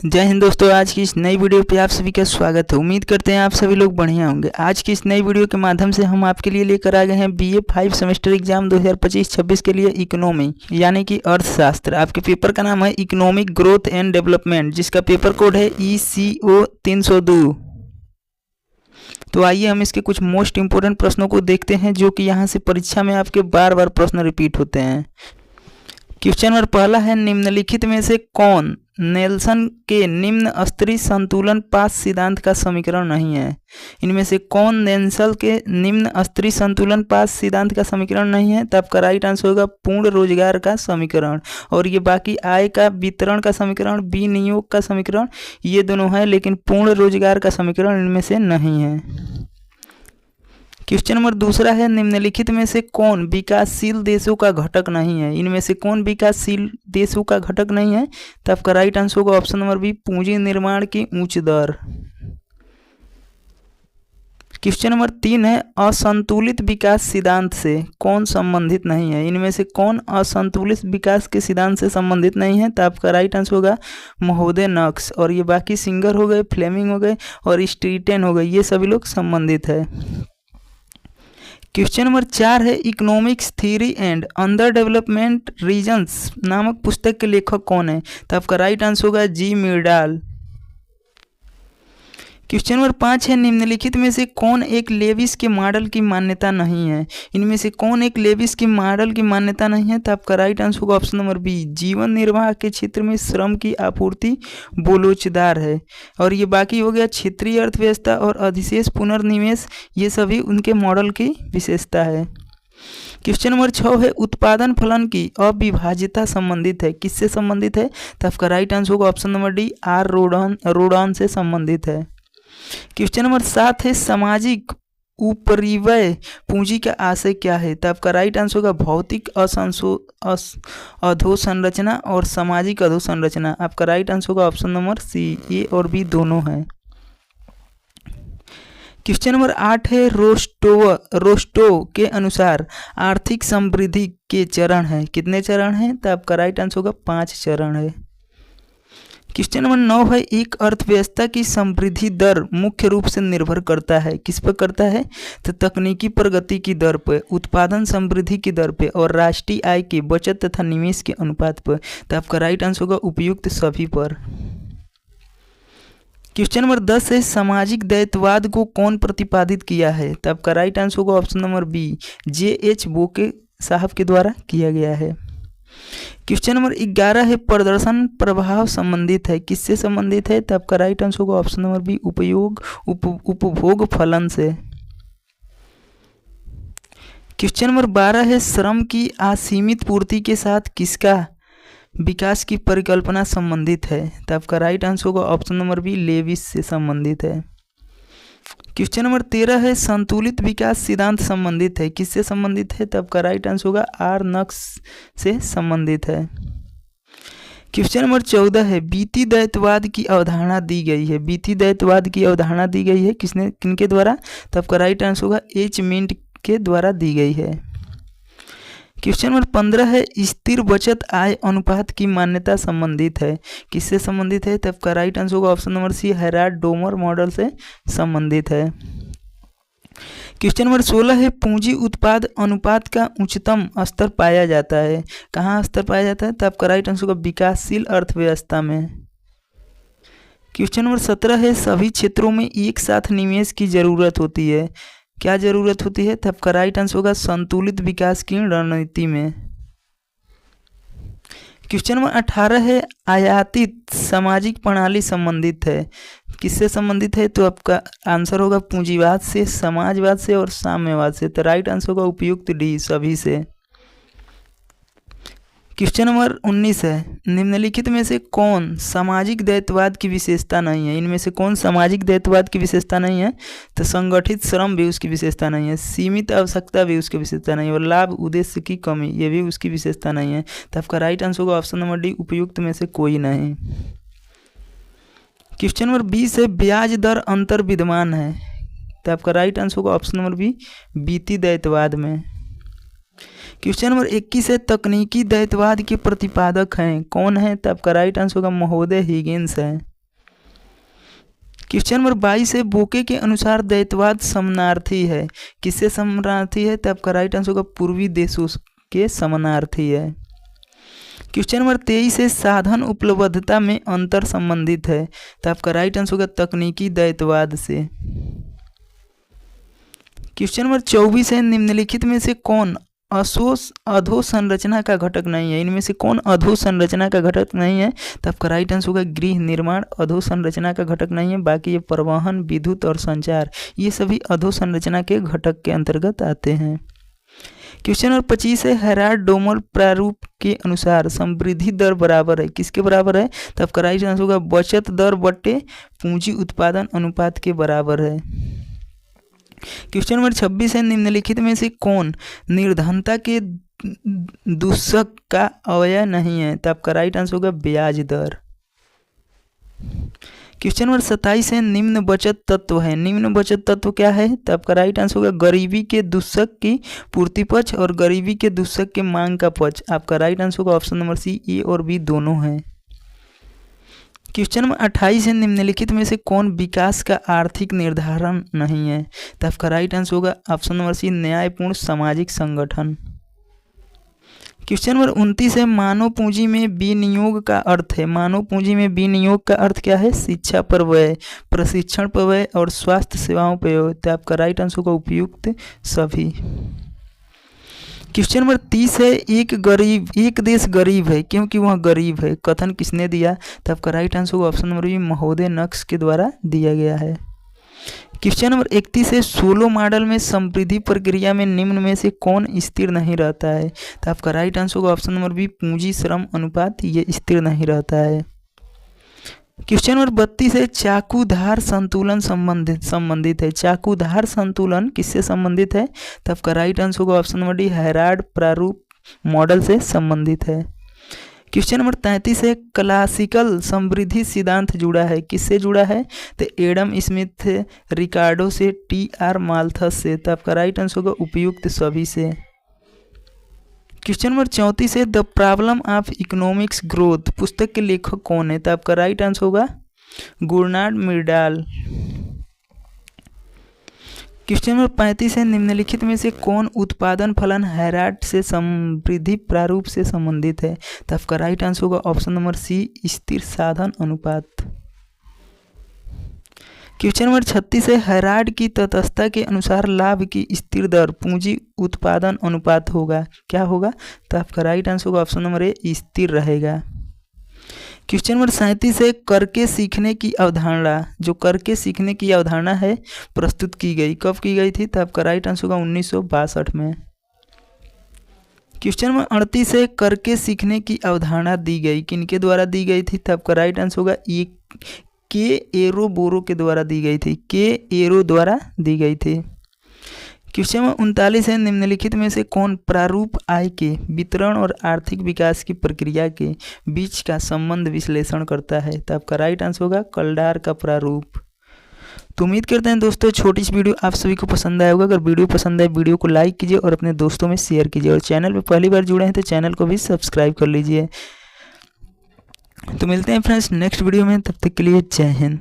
जय हिंद दोस्तों, आज की इस नई वीडियो पे आप सभी का स्वागत है। उम्मीद करते हैं आप सभी लोग बढ़िया होंगे। आज की इस नई वीडियो के माध्यम से हम आपके लिए लेकर आ गए हैं बीए 5 सेमेस्टर एग्जाम 2025-26 के लिए इकोनॉमी यानी कि अर्थशास्त्र। आपके पेपर का नाम है इकोनॉमिक ग्रोथ एंड डेवलपमेंट, जिसका पेपर कोड है ECO 302। तो आइए हम इसके कुछ मोस्ट इंपोर्टेंट प्रश्नों को देखते हैं जो कि यहाँ से परीक्षा में आपके बार बार प्रश्न रिपीट होते हैं। क्वेश्चन नंबर पहला है, निम्नलिखित में से कौन नेल्सन के निम्न स्तरीय संतुलन पास सिद्धांत का समीकरण नहीं है? इनमें से कौन नेल्सन के निम्न स्तरीय संतुलन पास सिद्धांत का समीकरण नहीं है? तो आपका राइट आंसर होगा पूर्ण रोजगार का समीकरण। और ये बाकी आय का वितरण का समीकरण, विनियोग का समीकरण, ये दोनों है, लेकिन पूर्ण रोजगार का समीकरण इनमें से नहीं है। क्वेश्चन नंबर दूसरा है, निम्नलिखित में से कौन विकासशील देशों का घटक नहीं है? इनमें से कौन विकासशील देशों का घटक नहीं है? तो आपका राइट आंसर होगा ऑप्शन नंबर बी, पूंजी निर्माण की उच्च दर। क्वेश्चन नंबर 3 है, असंतुलित विकास सिद्धांत से कौन संबंधित नहीं है? इनमें से कौन असंतुलित विकास के सिद्धांत से संबंधित नहीं है? तो आपका राइट आंसर होगा महोदय नक्स। और ये बाकी सिंगर हो गए, फ्लेमिंग हो गए और स्ट्रीटन हो गए, ये सभी लोग संबंधित है। क्वेश्चन नंबर 4 है, economics theory and under development regions नामक पुस्तक के लेखक कौन है? तो आपका राइट आंसर होगा जी मिर्डाल। क्वेश्चन नंबर 5 है, निम्नलिखित में से कौन एक लेविस के मॉडल की मान्यता नहीं है? इनमें से कौन एक लेविस की मॉडल की मान्यता नहीं है? तो आपका राइट आंसर होगा ऑप्शन नंबर बी, जीवन निर्वाह के क्षेत्र में श्रम की आपूर्ति बोलोचदार है। और ये बाकी हो गया क्षेत्रीय अर्थव्यवस्था और अधिशेष पुनर्निवेश, ये सभी उनके मॉडल की विशेषता है। क्वेश्चन नंबर 6 है, उत्पादन फलन की अविभाज्यता संबंधित है, किससे संबंधित है? तो आपका राइट आंसर होगा ऑप्शन नंबर डी, आर रोडॉन से संबंधित है। क्वेश्चन नंबर 7 है, सामाजिक उपरिव्यय पूंजी का आशय क्या है? तो आपका राइट आंसर होगा भौतिक अधोसंरचना और सामाजिक अधोसंरचना। आपका राइट आंसर होगा ऑप्शन नंबर सी, ए और बी दोनों हैं। क्वेश्चन नंबर 8 है, रोस्टो के अनुसार आर्थिक समृद्धि के चरण हैं, कितने चरण हैं? तो आपका राइट आंसर होगा 5 चरण है। क्वेश्चन नंबर 9 है, एक अर्थव्यवस्था की समृद्धि दर मुख्य रूप से निर्भर करता है, किस पर करता है? तो तकनीकी प्रगति की दर पर, उत्पादन समृद्धि की दर पर और राष्ट्रीय आय के बचत तथा निवेश के अनुपात पर। तो आपका राइट आंसर होगा उपयुक्त सभी पर। क्वेश्चन नंबर 10 है, सामाजिक दायित्ववाद को कौन प्रतिपादित किया है? तो आपका राइट आंसर होगा ऑप्शन नंबर बी, JH बोके साहब के द्वारा किया गया है। क्वेश्चन नंबर 11 है, प्रदर्शन प्रभाव संबंधित है, किससे संबंधित है? तो आपका राइट आंसर होगा ऑप्शन नंबर बी, उपभोग फलन से। क्वेश्चन नंबर 12 है, श्रम की असीमित पूर्ति के साथ किसका विकास की परिकल्पना संबंधित है? तो आपका राइट आंसर होगा ऑप्शन नंबर बी, लेविस से संबंधित है। क्वेश्चन नंबर 13 है, संतुलित विकास सिद्धांत संबंधित है, किससे संबंधित है? तो आपका राइट आंसर होगा आर नक्स से संबंधित है। क्वेश्चन नंबर 14 है, बीती दायित्ववाद की अवधारणा दी गई है, बीती दायित्ववाद की अवधारणा दी गई है किनके द्वारा? तो आपका राइट आंसर होगा H मिंट के द्वारा दी गई है। क्वेश्चन नंबर 15 है, स्थिर बचत आय अनुपात की मान्यता संबंधित है, किससे संबंधित है? तो आपका राइट आंसर होगा option number C, Harrod Domar model से संबंधित है। क्वेश्चन नंबर 16 है, पूंजी उत्पाद अनुपात का उच्चतम स्तर पाया जाता है, कहाँ स्तर पाया जाता है? तो आपका राइट आंसर होगा विकासशील अर्थव्यवस्था में। क्वेश्चन नंबर 17 है, सभी क्षेत्रों में एक साथ निवेश की जरूरत होती है, क्या जरूरत होती है? तो आपका राइट आंसर होगा संतुलित विकास की रणनीति में। क्वेश्चन नंबर 18 है, आयातित सामाजिक प्रणाली संबंधित है, किससे संबंधित है? तो आपका आंसर होगा पूंजीवाद से, समाजवाद से और साम्यवाद से। तो राइट आंसर होगा उपयुक्त डी, सभी से। क्वेश्चन नंबर 19 है, निम्नलिखित में से कौन सामाजिक दायित्ववाद की विशेषता नहीं है? इनमें से कौन सामाजिक दायित्ववाद की विशेषता नहीं है? तो संगठित श्रम भी उसकी विशेषता नहीं है, सीमित आवश्यकता भी उसकी विशेषता नहीं है और लाभ उद्देश्य की कमी, ये भी उसकी विशेषता नहीं है। तो आपका राइट आंसर होगा ऑप्शन नंबर डी, उपयुक्त में से कोई नहीं। क्वेश्चन नंबर 20 है, ब्याज दर अंतर विद्यमान है, तो आपका राइट आंसर होगा ऑप्शन नंबर बी, बीती दायित्ववाद में। क्वेश्चन नंबर 21 है, तकनीकी द्वैतवाद के प्रतिपादक हैं, कौन है? तो आपका राइट आंसर होगा महोदय हिगिंस है। क्वेश्चन नंबर 22 है, बोके के अनुसार द्वैतवाद समानार्थी है, किससे समानार्थी है? तो आपका राइट आंसर होगा पूर्वी देशों के समानार्थी है। क्वेश्चन नंबर 23 है, साधन उपलब्धता में अंतर संबंधित है, तो आपका राइट आंसर होगा तकनीकी द्वैतवाद से। क्वेश्चन नंबर 24 है, निम्नलिखित में से कौन अधोसंरचना का घटक नहीं है? इनमें से कौन अधोसंरचना का घटक नहीं है? तो आपका राइट आंसर होगा गृह निर्माण अधोसंरचना का घटक नहीं है। बाकी ये परिवहन, विद्युत और संचार ये सभी अधोसंरचना के घटक के अंतर्गत आते हैं। क्वेश्चन नंबर 25 है, हेराल्ड-डोमल प्रारूप के अनुसार समवृद्धि दर बराबर है, किसके बराबर है? तो आपका राइट आंसर होगा बचत दर बटे पूंजी उत्पादन अनुपात के बराबर है। क्वेश्चन नंबर 26 है, निम्नलिखित में से कौन निर्धनता के दूषक का अवयव नहीं है? तो आपका राइट आंसर होगा ब्याज दर। क्वेश्चन नंबर 27 है, निम्न बचत तत्व है, निम्न बचत तत्व क्या है? तो आपका राइट आंसर होगा गरीबी के दूषक की पूर्ति पक्ष और गरीबी के दूषक के मांग का पक्ष। आपका राइट आंसर होगा ऑप्शन नंबर सी, ए और बी दोनों हैं। क्वेश्चन नंबर 28 है, निम्नलिखित में से कौन विकास का आर्थिक निर्धारण नहीं है? तो आपका राइट आंसर होगा ऑप्शन नंबर सी, न्यायपूर्ण सामाजिक संगठन। क्वेश्चन नंबर 29 है, मानव पूंजी में विनियोग का अर्थ है, मानव पूंजी में विनियोग का अर्थ क्या है? शिक्षा पर व्यय, प्रशिक्षण पर व्यय और स्वास्थ्य सेवाओं पर व्यय। तो आपका राइट आंसर होगा उपयुक्त सभी। क्वेश्चन नंबर 30 है, एक देश गरीब है क्योंकि वह गरीब है, कथन किसने दिया? तो आपका राइट आंसर होगा ऑप्शन नंबर बी, महोदय नक्श के द्वारा दिया गया है। क्वेश्चन नंबर 31 है, सोलो मॉडल में समवृद्धि प्रक्रिया में निम्न में से कौन स्थिर नहीं रहता है? तो आपका राइट आंसर होगा ऑप्शन नंबर बी, पूंजी श्रम अनुपात, ये स्थिर नहीं रहता है। क्वेश्चन नंबर 32 है, चाकूधार संतुलन संबंधित है, चाकूधार संतुलन किससे संबंधित है? तो आपका राइट आंसर होगा ऑप्शन नंबर डी, हेराल्ड प्रारूप मॉडल से संबंधित है। क्वेश्चन नंबर 33 है, क्लासिकल समवृद्धि सिद्धांत जुड़ा है, किससे जुड़ा है? तो एडम स्मिथ, रिकार्डो से, टी.आर. माल्थस से। तो आपका राइट आंसर होगा उपयुक्त सभी से। क्वेश्चन नंबर 34 है, the problem of economics growth पुस्तक के लेखक कौन है? तो आपका राइट आंसर होगा गुरनार्ड मिर्डाल। क्वेश्चन नंबर 35 है, निम्नलिखित में से कौन उत्पादन फलन हेराल्ड से समवृद्धि प्रारूप से संबंधित है? तो आपका राइट आंसर होगा ऑप्शन नंबर सी, स्थिर साधन अनुपात। क्वेश्चन नंबर 36 है, हेराल्ड की तटस्थता के अनुसार लाभ की स्थिर दर पूंजी उत्पादन अनुपात होगा, क्या होगा? तो आपका राइट आंसर होगा ऑप्शन नंबर ए, स्थिर रहेगा। क्वेश्चन नंबर 37 है, करके सीखने की अवधारणा, जो करके सीखने की अवधारणा है प्रस्तुत की गई, कब की गई थी? तो आपका राइट आंसर होगा 1962 में। क्वेश्चन नंबर 38 है, करके सीखने की अवधारणा दी गई, किनके द्वारा दी गई थी? तो आपका राइट आंसर होगा के एरो बोरो के द्वारा दी गई थी, के एरो द्वारा दी गई थी। क्वेश्चन नंबर 39 है, निम्नलिखित में से कौन प्रारूप आय के वितरण और आर्थिक विकास की प्रक्रिया के बीच का संबंध विश्लेषण करता है? तो आपका राइट आंसर होगा कल्डार का प्रारूप। तो उम्मीद करते हैं दोस्तों छोटी सी वीडियो आप सभी को पसंद आया होगा। अगर वीडियो पसंद आए वीडियो को लाइक कीजिए और अपने दोस्तों में शेयर कीजिए, और चैनल पर पहली बार जुड़े हैं तो चैनल को भी सब्सक्राइब कर लीजिए। तो मिलते हैं फ्रेंड्स नेक्स्ट वीडियो में, तब तक के लिए जय हिंद।